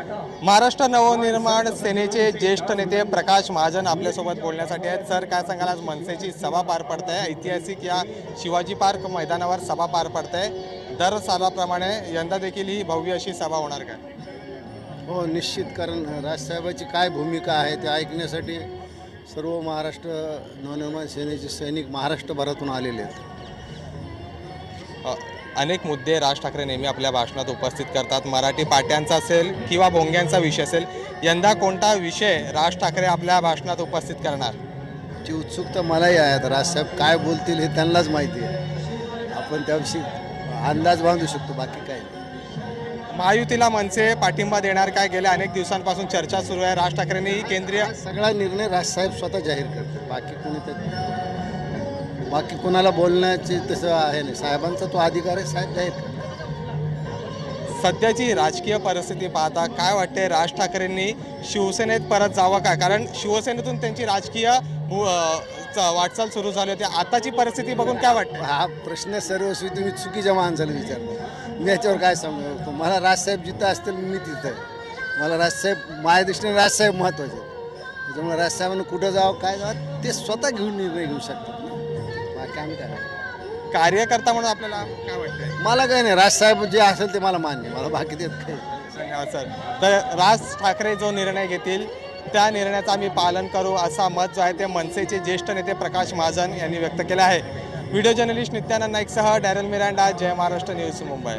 महाराष्ट्र नवनिर्माण सेनेचे ज्येष्ठ नेते प्रकाश महाजन आपल्यासोबत बोलण्यासाठी आहेत। सर, काय सांगाल, आज मनसेची सभा पार पडते आहे, ऐतिहासिक या शिवाजी पार्क मैदानावर सभा पार पडते आहे। दर सालाप्रमाणे यंदा देखील ही भव्य अशी सभा होणार का? हो, निश्चित। कारण राजसाहेबाची काय भूमिका आहे ते ऐकण्यासाठी सर्व महाराष्ट्र नवनिर्माण सेनेचे सैनिक महाराष्ट्रभरातून आलेले आहेत। अनेक मुद्दे राज ठाकरे नेहमी आपल्या भाषणात उपस्थित करतात। मराठी पाट्यांचा असेल किंवा भोंग्यांचा विषय असेल, यंदा कोणता विषय राज ठाकरे आपल्या भाषणात उपस्थित करणार? ची उत्सुकता मलाही आहे। आता राजसाहेब काय बोलतील हे त्यांनाच माहिती आहे, आपण त्याविषयी अंदाज बांधू शकतो, बाकी काय नाही। महायुतीला मनसे पाठिंबा देणार काय? गेल्या अनेक दिवसांपासून चर्चा सुरू आहे। राज ठाकरेंनी केंद्रीय सगळा निर्णय राजसाहेब स्वतः जाहीर करतात, बाकी कोणाला बोलण्याची तसं आहे नाही। साहेबांचा तो अधिकार आहे, साहेब जाहीर करतात। सध्याची राजकीय परिस्थिती पाहता काय वाटते, राज ठाकरेंनी शिवसेनेत परत जावं का? कारण शिवसेनेतून त्यांची राजकीय वाटचाल सुरू झाली होती। आताची परिस्थिती बघून काय वाटतं? हा प्रश्न सर्वस्वी तुम्ही चुकीच्या माणसाला विचारता। मी याच्यावर काय सांगू? मला राजसाहेब जिथं असतील मी तिथं आहे। मला राजसाहेब, माझ्या दृष्टीने राजसाहेब महत्त्वाचे आहेत। त्याच्यामुळे राजसाहेबांना कुठं जावं काय जावं ते स्वतः घेऊन निर्णय घेऊ शकतात ना, बाकी आम्ही काय कार्यकर्ता म्हणून आपल्याला काय वाटतंय? मला काय नाही, राजसाहेब जे असेल ते मला मान्य, मला बाकी देत काही। धन्यवाद सर। तर राज ठाकरे जो निर्णय घेतील त्या निर्णयाचं आम्ही पालन करू, असा मत जो आहे ते मनसेचे ज्येष्ठ नेते प्रकाश महाजन यांनी व्यक्त केलं आहे। Video journalist Nityanand नाईकसह Daryl Miranda, जय महाराष्ट्र न्यूज, मुंबई।